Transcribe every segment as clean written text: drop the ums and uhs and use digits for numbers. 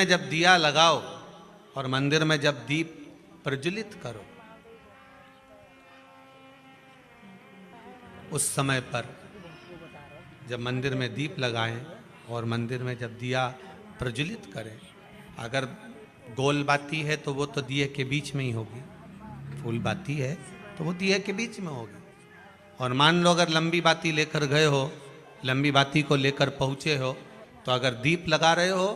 में जब दिया लगाओ और मंदिर में जब दीप प्रज्वलित करो, उस समय पर जब मंदिर में दीप लगाएं और मंदिर में जब दिया प्रज्वलित करें, अगर गोल बाती है तो वो तो दिए के बीच में ही होगी, फूल बाती है तो वो दिए के बीच में होगी। और मान लो अगर लंबी बाती लेकर गए हो, लंबी बाती को लेकर पहुंचे हो, तो अगर दीप लगा रहे हो,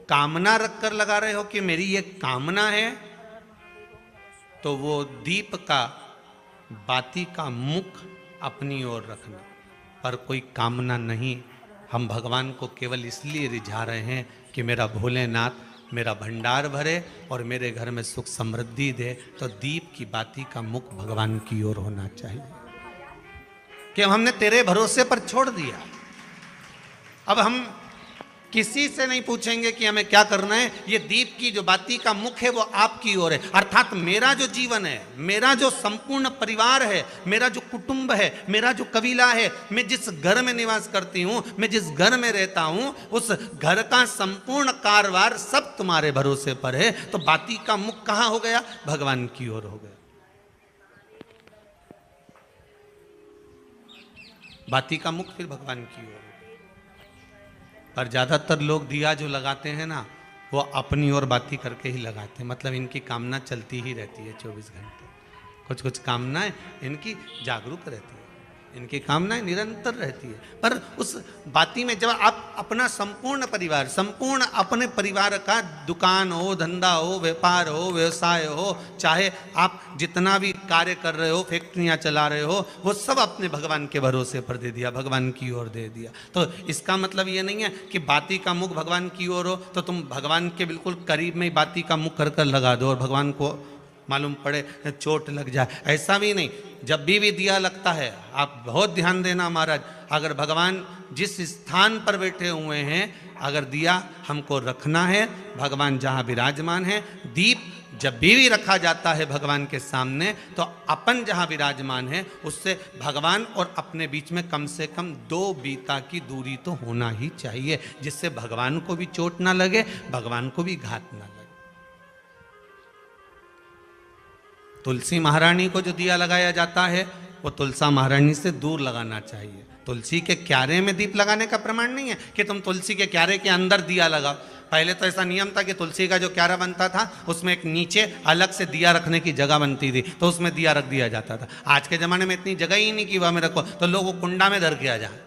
कामना रखकर लगा रहे हो कि मेरी ये कामना है, तो वो दीप का बाती का मुख अपनी ओर रखना, पर कोई कामना नहीं। हम भगवान को केवल इसलिए रिझा रहे हैं कि मेरा भोलेनाथ मेरा भंडार भरे और मेरे घर में सुख समृद्धि दे। तो दीप की बाती का मुख भगवान की ओर होना चाहिए कि हमने तेरे भरोसे पर छोड़ दिया। अब हम किसी से नहीं पूछेंगे कि हमें क्या करना है, ये दीप की जो बाती का मुख है वो आपकी ओर है। अर्थात मेरा जो जीवन है, मेरा जो संपूर्ण परिवार है, मेरा जो कुटुंब है, मेरा जो कबीला है, मैं जिस घर में निवास करती हूँ, मैं जिस घर में रहता हूँ, उस घर का संपूर्ण कारभार सब तुम्हारे भरोसे पर है। तो बाती का मुख कहाँ हो गया? भगवान की ओर हो गया। बाती का मुख फिर भगवान की ओर। पर ज्यादातर लोग दिया जो लगाते हैं ना, वो अपनी ओर बाती करके ही लगाते हैं। मतलब इनकी कामना चलती ही रहती है 24 घंटे। कुछ कुछ कामनाएं इनकी जागरूक रहती है, इनकी कामनाएं निरंतर रहती है। पर उस बाती में जब आप अपना संपूर्ण परिवार, संपूर्ण अपने परिवार का दुकान हो, धंधा हो, व्यापार हो, व्यवसाय हो, चाहे आप जितना भी कार्य कर रहे हो, फैक्ट्रियां चला रहे हो, वो सब अपने भगवान के भरोसे पर दे दिया, भगवान की ओर दे दिया। तो इसका मतलब ये नहीं है कि बाती का मुख भगवान की ओर हो तो तुम भगवान के बिल्कुल करीब में ही बाती का मुख कर लगा दो और भगवान को मालूम पड़े चोट लग जाए, ऐसा भी नहीं। जब भी दिया लगता है, आप बहुत ध्यान देना महाराज, अगर भगवान जिस स्थान पर बैठे हुए हैं, अगर दिया हमको रखना है, भगवान जहाँ विराजमान है, दीप जब भी रखा जाता है भगवान के सामने, तो अपन जहाँ विराजमान है उससे भगवान और अपने बीच में कम से कम 2 बीता की दूरी तो होना ही चाहिए, जिससे भगवान को भी चोट ना लगे, भगवान को भी घात ना लगे। तुलसी महारानी को जो दिया लगाया जाता है वो तुलसा महारानी से दूर लगाना चाहिए। तुलसी के क्यारे में दीप लगाने का प्रमाण नहीं है कि तुम तुलसी के क्यारे के अंदर दिया लगाओ। पहले तो ऐसा नियम था कि तुलसी का जो क्यारा बनता था उसमें एक नीचे अलग से दिया रखने की जगह बनती थी, तो उसमें दिया रख दिया जाता था। आज के ज़माने में इतनी जगह ही नहीं कि वह में रखो, तो लोग वो कुंडा में धर के आ जाए।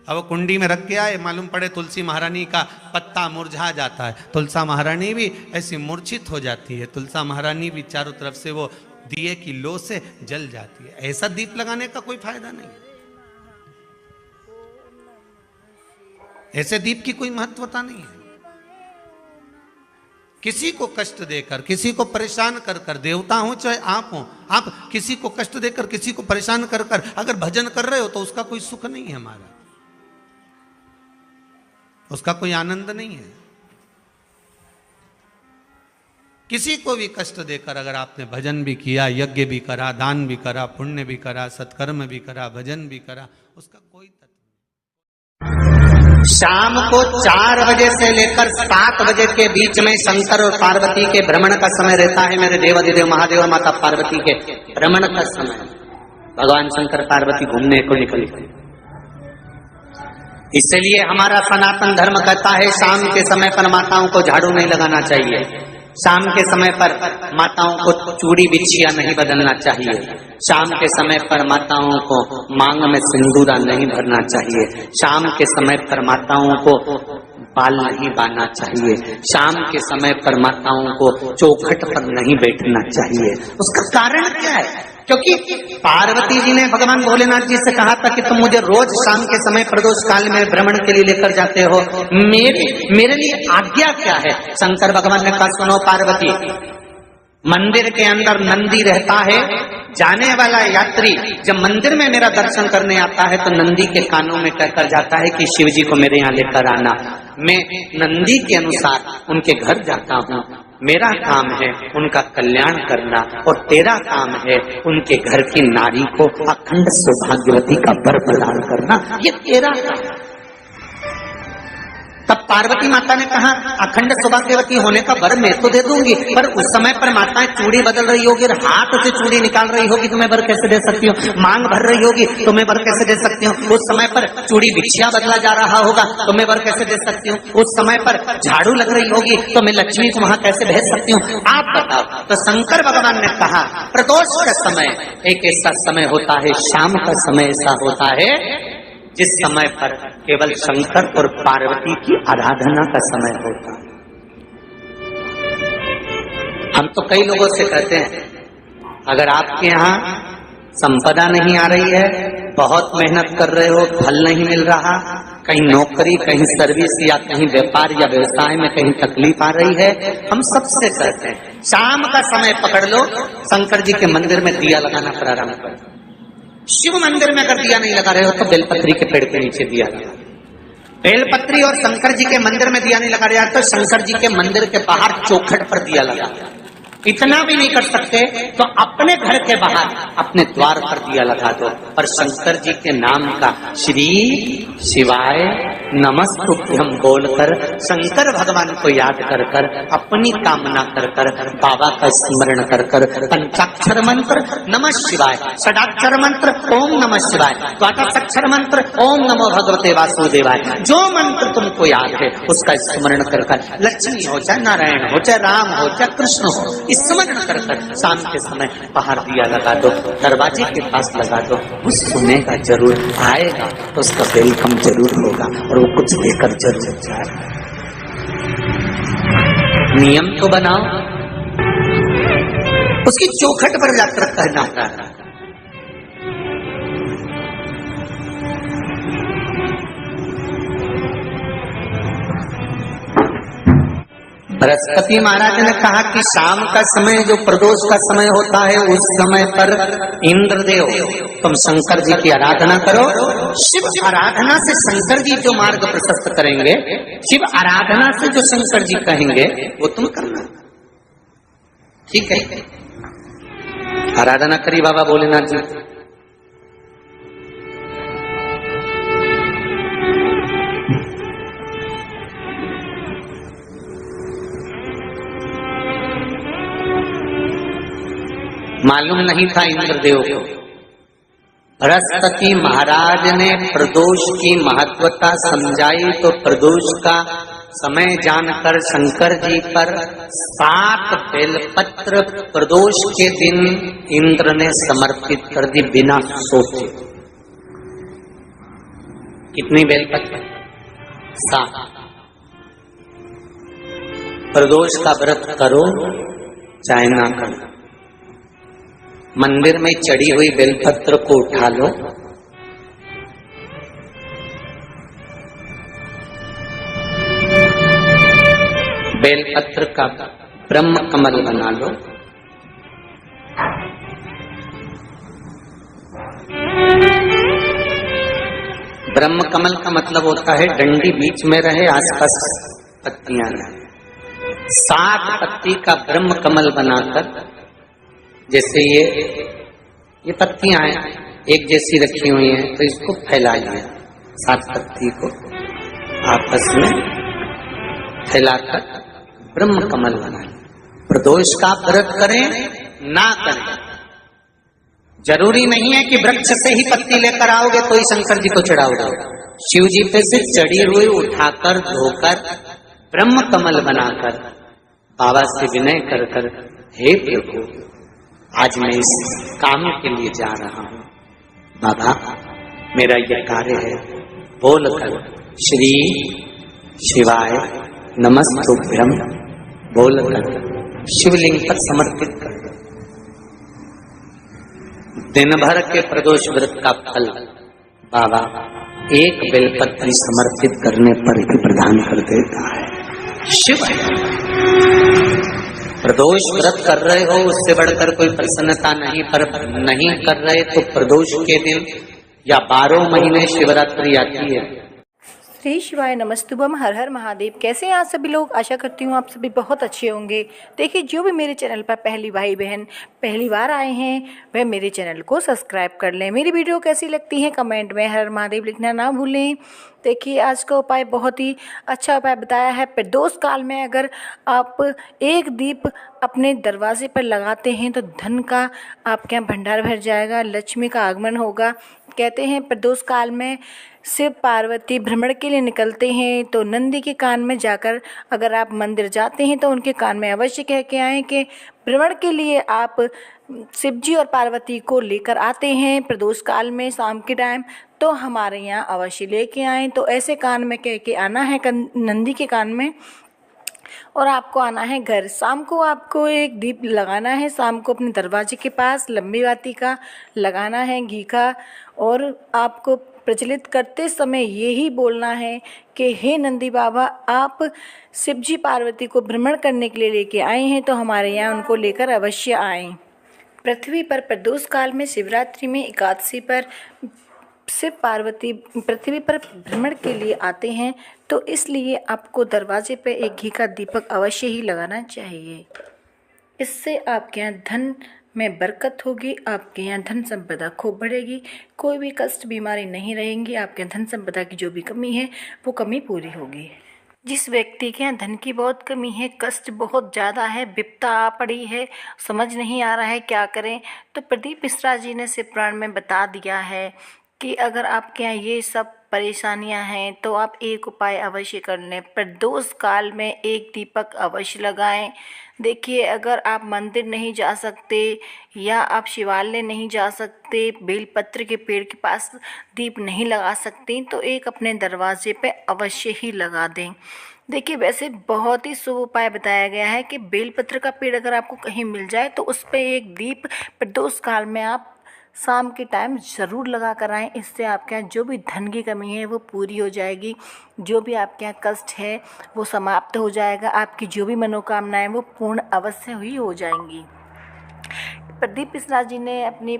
अब वो कुंडी में रख के आए, मालूम पड़े तुलसी महारानी का पत्ता मुरझा जाता है, तुलसा महारानी भी ऐसी मूर्छित हो जाती है, तुलसा महारानी भी चारों तरफ से वो दिए की लो से जल जाती है। ऐसा दीप लगाने का कोई फायदा नहीं, ऐसे दीप की कोई महत्वता नहीं है। किसी को कष्ट देकर, किसी को परेशान कर कर, देवता हो चाहे आप हो, आप किसी को कष्ट देकर, किसी को परेशान कर कर अगर भजन कर रहे हो तो उसका कोई सुख नहीं है हमारा, उसका कोई आनंद नहीं है। किसी को भी कष्ट देकर अगर आपने भजन भी किया, यज्ञ भी करा, दान भी करा, पुण्य भी करा, सत्कर्म भी करा, भजन भी करा, उसका कोई तत्व नहीं। शाम को 4 बजे से लेकर 7 बजे के बीच में शंकर और पार्वती के भ्रमण का समय रहता है। मेरे देवाधिदेव महादेव और माता पार्वती के भ्रमण का समय, भगवान शंकर पार्वती घूमने को निकले। इसलिए हमारा सनातन धर्म कहता है शाम के समय पर माताओं को झाड़ू नहीं लगाना चाहिए, शाम के समय पर माताओं को चूड़ी बिछिया नहीं बदलना चाहिए, शाम के समय पर माताओं को मांग में सिंदूरा नहीं भरना चाहिए, शाम के समय पर माताओं को बाल नहीं बांधना चाहिए, शाम के समय पर माताओं को चौखट पर नहीं बैठना चाहिए। उसका कारण क्या है? क्योंकि पार्वती जी ने भगवान भोलेनाथ जी से कहा था कि तुम मुझे रोज शाम के समय प्रदोष काल में भ्रमण के लिए लेकर जाते हो, मेरे लिए आज्ञा क्या है? शंकर भगवान ने कहा सुनो पार्वती, मंदिर के अंदर नंदी रहता है, जाने वाला यात्री जब मंदिर में मेरा दर्शन करने आता है तो नंदी के कानों में कहकर जाता है कि शिव जी को मेरे यहाँ लेकर आना। मैं नंदी के अनुसार उनके घर जाता हूँ, मेरा काम है उनका कल्याण करना और तेरा काम है उनके घर की नारी को अखंड सौभाग्यवती का वर प्रदान करना, ये तेरा काम। तब पार्वती माता ने कहा अखंड सौभाग्यवती होने का वर मैं तो दे दूंगी, पर उस समय पर माताएं चूड़ी बदल रही होगी, हाथ से चूड़ी निकाल रही होगी तो मैं वर कैसे दे सकती हूँ, मांग भर रही होगी तो मैं वर कैसे दे सकती हूँ, उस समय पर चूड़ी बिछिया बदला जा रहा होगा तो मैं वर कैसे दे सकती हूँ, उस समय पर झाड़ू लग रही होगी तो मैं लक्ष्मी को वहां कैसे भेज सकती हूँ, आप बताओ। तो शंकर भगवान ने कहा प्रदोष का समय एक ऐसा समय होता है, शाम का समय ऐसा होता है जिस समय पर केवल शंकर और पार्वती की आराधना का समय होता है। हम तो कई लोगों से कहते हैं अगर आपके यहाँ संपदा नहीं आ रही है, बहुत मेहनत कर रहे हो, फल नहीं मिल रहा, कहीं नौकरी, कहीं सर्विस या कहीं व्यापार या व्यवसाय में कहीं तकलीफ आ रही है, हम सबसे कहते हैं शाम का समय पकड़ लो, शंकर जी के मंदिर में दिया लगाना प्रारंभ करो। शिव मंदिर में अगर दिया नहीं लगा रहे हो तो बेलपत्री के पेड़ के नीचे दिया लगा। बेलपत्री और शंकर जी के मंदिर में दिया नहीं लगा रहे तो शंकर जी के मंदिर के बाहर चौखट पर दिया लगा। इतना भी नहीं कर सकते तो अपने घर के बाहर अपने द्वार पर दिया लगा दो और शंकर जी के नाम का श्री शिवाय नमस्तुभ्यम बोलकर शंकर भगवान को याद कर कर अपनी कामना कर कर बाबा का स्मरण कर कर पंचाक्षर मंत्र नमः शिवाय, षडाक्षर मंत्र ओम नमः शिवाय, द्वादशाक्षर मंत्र ओम नमो भगवते वासुदेवाय, जो मंत्र तुमको याद है उसका स्मरण कर कर लक्ष्मी हो चाहे नारायण हो चाहे राम हो चाहे कृष्ण हो स्मरण कर कर शाम के समय बाहर दिया लगा दो, दरवाजे के पास लगा दो, वो सुनेगा जरूर, आएगा तो उसका वेलकम जरूर होगा और वो कुछ देकर जरूर जाएगा। नियम तो बनाओ, उसकी चौखट पर जाकर कहना है बृहस्पति महाराज ने कहा कि शाम का समय जो प्रदोष का समय होता है उस समय पर इंद्रदेव तुम शंकर जी की आराधना करो। शिव आराधना से शंकर जी जो मार्ग प्रशस्त करेंगे, शिव आराधना से जो शंकर जी कहेंगे वो तुम करना, ठीक है। आराधना करी बाबा भोलेनाथ जी। मालूम नहीं था इंद्रदेव को, बृहस्पति महाराज ने प्रदोष की महत्वता समझाई तो प्रदोष का समय जानकर शंकर जी पर 7 बेलपत्र प्रदोष के दिन इंद्र ने समर्पित कर दी बिना सोचे। कितनी बेलपत्र? 7। प्रदोष का व्रत करो चाहे ना करो, मंदिर में चढ़ी हुई बेलपत्र को उठा लो, बेलपत्र का ब्रह्म कमल बना लो, ब्रह्म कमल का मतलब होता है डंडी बीच में रहे, आसपास पत्तियां रहे। 7 पत्ती का ब्रह्म कमल बनाकर, जैसे ये पत्तियां हैं एक जैसी रखी हुई हैं तो इसको फैलाइए, 7 पत्ती को आपस में फैलाकर ब्रह्म कमल बनाए। प्रदोष का व्रत करें ना करें, जरूरी नहीं है कि वृक्ष से ही पत्ती लेकर आओगे तो ही शंकर जी को चढ़ाओगे। शिव जी पे से चढ़ी हुई उठाकर धोकर ब्रह्म कमल बनाकर बाबा से विनय कर कर, हे प्रभु आज मैं इस काम के लिए जा रहा हूं, बाबा मेरा यह कार्य है, बोलकर श्री शिवाय नमस्तुभ्यम बोलकर शिवलिंग पर समर्पित कर दो। दिन भर के प्रदोष व्रत का फल बाबा एक बेलपत्री समर्पित करने पर ही प्रदान कर देता है। शिव प्रदोष व्रत कर रहे हो उससे बढ़कर कोई प्रसन्नता नहीं, पर नहीं कर रहे तो प्रदोष के दिन या 12 महीने शिवरात्रि आती है, श्री शिवाय नमस्तुभम, हर हर महादेव। कैसे हैं आप सभी लोग? आशा करती हूँ आप सभी बहुत अच्छे होंगे। देखिए, जो भी मेरे चैनल पर पहली भाई बहन पहली बार आए हैं वह मेरे चैनल को सब्सक्राइब कर लें। मेरी वीडियो कैसी लगती है कमेंट में हर हर महादेव लिखना ना भूलें। देखिए, आज का उपाय बहुत ही अच्छा उपाय बताया है। प्रदोष काल में अगर आप एक दीप अपने दरवाजे पर लगाते हैं तो धन का आपके यहाँ भंडार भर जाएगा, लक्ष्मी का आगमन होगा। कहते हैं प्रदोष काल में शिव पार्वती भ्रमण के लिए निकलते हैं तो नंदी के कान में जाकर अगर आप मंदिर जाते हैं तो उनके कान में अवश्य कह के आएँ कि भ्रमण के लिए आप शिव जी और पार्वती को लेकर आते हैं प्रदोष काल में शाम के टाइम, तो हमारे यहाँ अवश्य लेके आएँ। तो ऐसे कान में कह के आना है नंदी के कान में, और आपको आना है घर। शाम को आपको एक दीप लगाना है, शाम को अपने दरवाजे के पास लंबी बाती का लगाना है घी का, और आपको प्रज्वलित करते समय यही बोलना है कि हे नंदी बाबा, आप शिवजी पार्वती को भ्रमण करने के लिए लेके आए हैं तो हमारे यहाँ उनको लेकर अवश्य आएँ। पृथ्वी पर प्रदोष काल में शिवरात्रि में एकादशी पर शिव पार्वती पृथ्वी पर भ्रमण के लिए आते हैं, तो इसलिए आपको दरवाजे पर एक घी का दीपक अवश्य ही लगाना चाहिए। इससे आपके यहाँ धन में बरकत होगी, आपके यहाँ धन संपदा खूब बढ़ेगी, कोई भी कष्ट बीमारी नहीं रहेंगी। आपके धन संपदा की जो भी कमी है वो कमी पूरी होगी। जिस व्यक्ति के यहाँ धन की बहुत कमी है, कष्ट बहुत ज़्यादा है, विपदा आ पड़ी है, समझ नहीं आ रहा है क्या करें, तो प्रदीप मिश्रा जी ने शिव पुराण में बता दिया है कि अगर आपके यहाँ ये सब परेशानियां हैं तो आप एक उपाय अवश्य कर लें। प्रदोष काल में एक दीपक अवश्य लगाएं। देखिए, अगर आप मंदिर नहीं जा सकते या आप शिवालय नहीं जा सकते, बेलपत्र के पेड़ के पास दीप नहीं लगा सकते, तो एक अपने दरवाजे पे अवश्य ही लगा दें। देखिए, वैसे बहुत ही शुभ उपाय बताया गया है कि बेलपत्र का पेड़ अगर आपको कहीं मिल जाए तो उस पर एक दीप प्रदोष काल में आप शाम के टाइम ज़रूर लगा कर आएँ। इससे आपके यहाँ जो भी धन की कमी है वो पूरी हो जाएगी, जो भी आपके यहाँ कष्ट है वो समाप्त हो जाएगा, आपकी जो भी मनोकामनाएं वो पूर्ण अवश्य ही हो जाएंगी। प्रदीप मिश्रा जी ने अपनी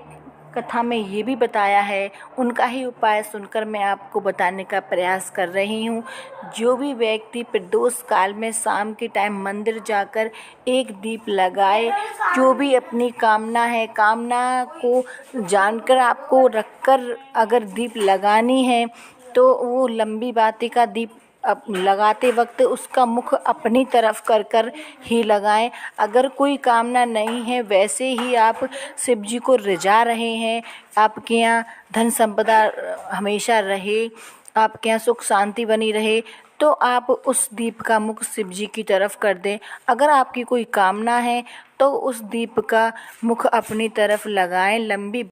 कथा में ये भी बताया है, उनका ही उपाय सुनकर मैं आपको बताने का प्रयास कर रही हूँ। जो भी व्यक्ति प्रदोष काल में शाम के टाइम मंदिर जाकर एक दीप लगाए, जो भी अपनी कामना है, कामना को जानकर आपको रखकर अगर दीप लगानी है तो वो लंबी बाती का दीप अब लगाते वक्त उसका मुख अपनी तरफ कर कर ही लगाएं। अगर कोई कामना नहीं है, वैसे ही आप शिव जी को रिझा रहे हैं, आपके यहाँ धन संपदा हमेशा रहे, आपके यहाँ सुख शांति बनी रहे, तो आप उस दीप का मुख शिव जी की तरफ कर दें। अगर आपकी कोई कामना है तो उस दीप का मुख अपनी तरफ लगाएं। लंबी